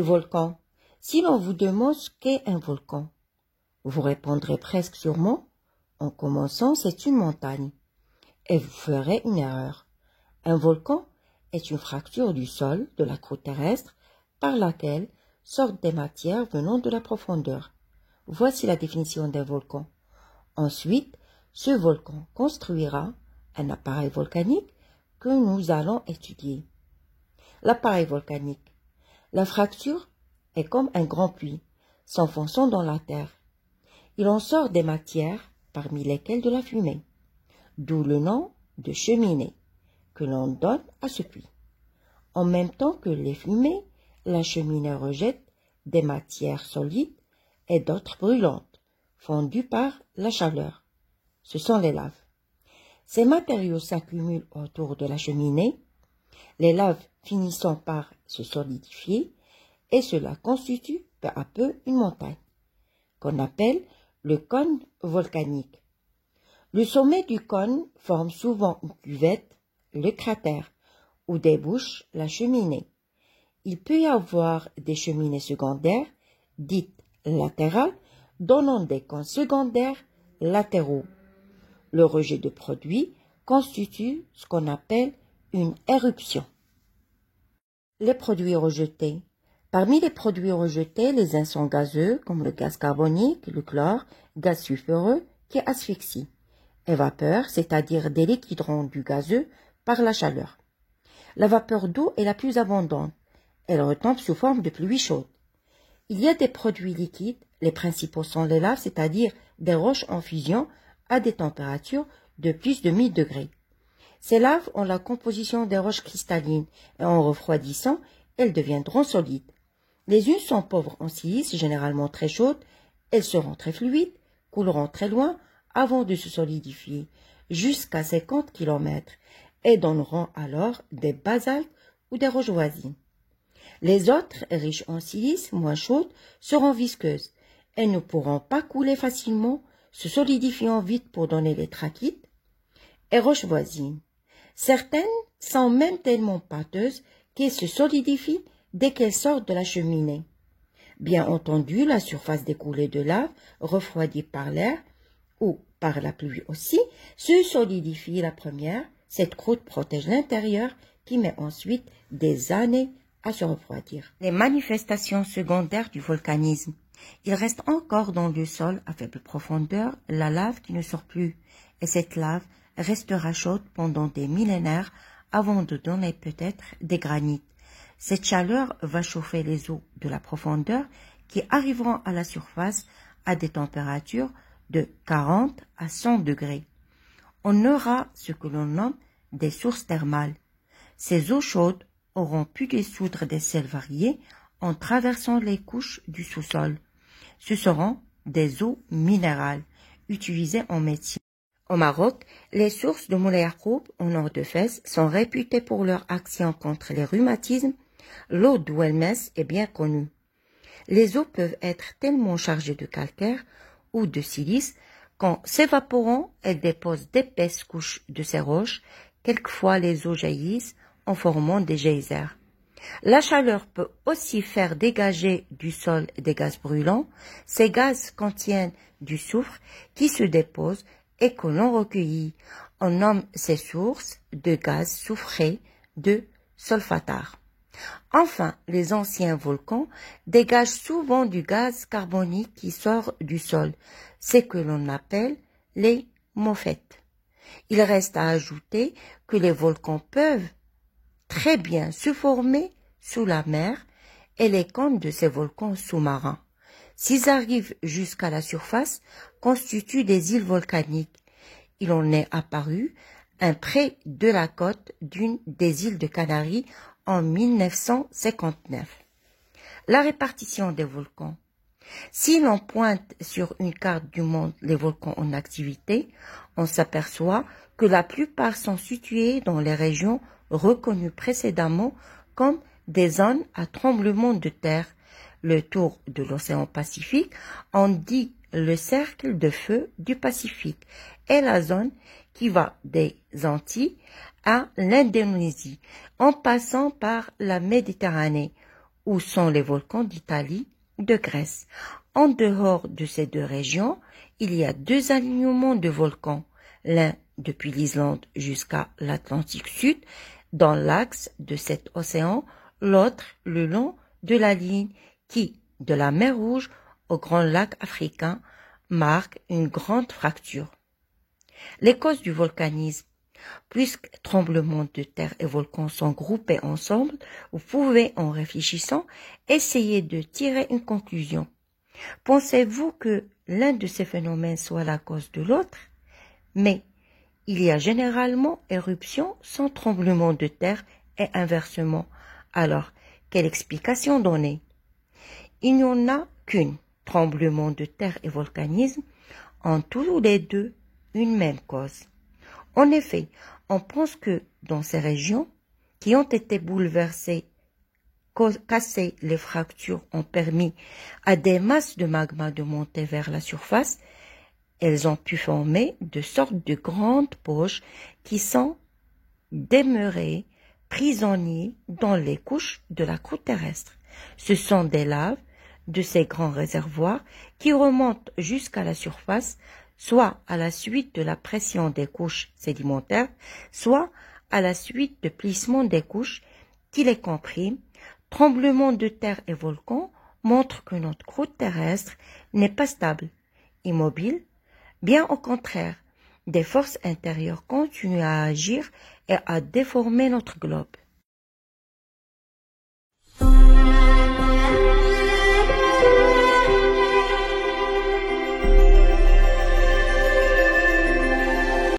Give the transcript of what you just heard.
volcan. Si l'on vous demande ce qu'est un volcan, vous répondrez presque sûrement, en commençant, c'est une montagne. Et vous ferez une erreur. Un volcan est une fracture du sol, de la croûte terrestre, par laquelle sortent des matières venant de la profondeur. Voici la définition d'un volcan. Ensuite, ce volcan construira un appareil volcanique que nous allons étudier. L'appareil volcanique. La fracture est comme un grand puits, s'enfonçant dans la terre. Il en sort des matières, parmi lesquelles de la fumée, d'où le nom de cheminée que l'on donne à ce puits. En même temps que les fumées, la cheminée rejette des matières solides et d'autres brûlantes, fondues par la chaleur. Ce sont les laves. Ces matériaux s'accumulent autour de la cheminée, les laves finissant par se solidifier, et cela constitue peu à peu une montagne, qu'on appelle le cône volcanique. Le sommet du cône forme souvent une cuvette, le cratère, où débouche la cheminée. Il peut y avoir des cheminées secondaires, dites latérales, donnant des cônes secondaires latéraux. Le rejet de produits constitue ce qu'on appelle une éruption. Les produits rejetés. Parmi les produits rejetés, les uns sont gazeux, comme le gaz carbonique, le chlore, gaz sulfureux, qui asphyxie, et vapeur, c'est-à-dire des liquides rendus gazeux par la chaleur. La vapeur d'eau est la plus abondante. Elle retombe sous forme de pluie chaude. Il y a des produits liquides, les principaux sont les laves, c'est-à-dire des roches en fusion à des températures de plus de 1000 degrés. Ces laves ont la composition des roches cristallines et en refroidissant, elles deviendront solides. Les unes sont pauvres en silice, généralement très chaudes, elles seront très fluides, couleront très loin avant de se solidifier, jusqu'à 50 km, et donneront alors des basaltes ou des roches voisines. Les autres, riches en silice, moins chaudes, seront visqueuses. Elles ne pourront pas couler facilement, se solidifiant vite pour donner les trachytes et roches voisines. Certaines sont même tellement pâteuses qu'elles se solidifient dès qu'elles sortent de la cheminée. Bien entendu, la surface des coulées de lave, refroidie par l'air ou par la pluie aussi, se solidifie la première. Cette croûte protège l'intérieur qui met ensuite des années à se refroidir. Les manifestations secondaires du volcanisme. Il reste encore dans le sol à faible profondeur la lave qui ne sort plus, et cette lave restera chaude pendant des millénaires avant de donner peut-être des granites. Cette chaleur va chauffer les eaux de la profondeur qui arriveront à la surface à des températures de 40 à 100 degrés. On aura ce que l'on nomme des sources thermales. Ces eaux chaudes auront pu dissoudre des sels variés en traversant les couches du sous-sol. Ce seront des eaux minérales utilisées en médecine. Au Maroc, les sources de Moulay Yacoub, au nord de Fès, sont réputées pour leur action contre les rhumatismes. L'eau d'Ouelmès est bien connue. Les eaux peuvent être tellement chargées de calcaire ou de silice qu'en s'évaporant, elles déposent d'épaisses couches de ces roches. Quelquefois, les eaux jaillissent en formant des geysers. La chaleur peut aussi faire dégager du sol des gaz brûlants. Ces gaz contiennent du soufre qui se dépose et que l'on recueillit. On nomme ces sources de gaz soufrés de solfatare. Enfin, les anciens volcans dégagent souvent du gaz carbonique qui sort du sol, ce que l'on appelle les moffettes. Il reste à ajouter que les volcans peuvent très bien se former sous la mer et les cônes de ces volcans sous-marins, s'ils arrivent jusqu'à la surface, constituent des îles volcaniques. Il en est apparu un près de la côte d'une des îles de Canaries en 1959. La répartition des volcans. Si l'on pointe sur une carte du monde les volcans en activité, on s'aperçoit que la plupart sont situés dans les régions reconnues précédemment comme des zones à tremblement de terre. Le tour de l'océan Pacifique en dit le cercle de feu du Pacifique et la zone qui va des Antilles à l'Indonésie en passant par la Méditerranée, où sont les volcans d'Italie, de Grèce. En dehors de ces deux régions, il y a deux alignements de volcans, l'un depuis l'Islande jusqu'à l'Atlantique Sud, dans l'axe de cet océan, l'autre le long de la ligne qui, de la mer Rouge au grand lac africain, marque une grande fracture. Les causes du volcanisme. Puisque tremblements de terre et volcans sont groupés ensemble, vous pouvez, en réfléchissant, essayer de tirer une conclusion. Pensez-vous que l'un de ces phénomènes soit la cause de l'autre? Mais il y a généralement éruption sans tremblement de terre et inversement. Alors, quelle explication donner? Il n'y en a qu'une. Tremblement de terre et volcanisme ont tous les deux une même cause. En effet, on pense que dans ces régions qui ont été bouleversées, cassées, les fractures ont permis à des masses de magma de monter vers la surface. Elles ont pu former de sortes de grandes poches qui sont demeurées prisonniers dans les couches de la croûte terrestre. Ce sont des laves de ces grands réservoirs qui remontent jusqu'à la surface, soit à la suite de la pression des couches sédimentaires, soit à la suite de plissement des couches qui les compriment. Tremblements de terre et volcans montrent que notre croûte terrestre n'est pas stable, immobile, bien au contraire, des forces intérieures continuent à agir et à déformer notre globe.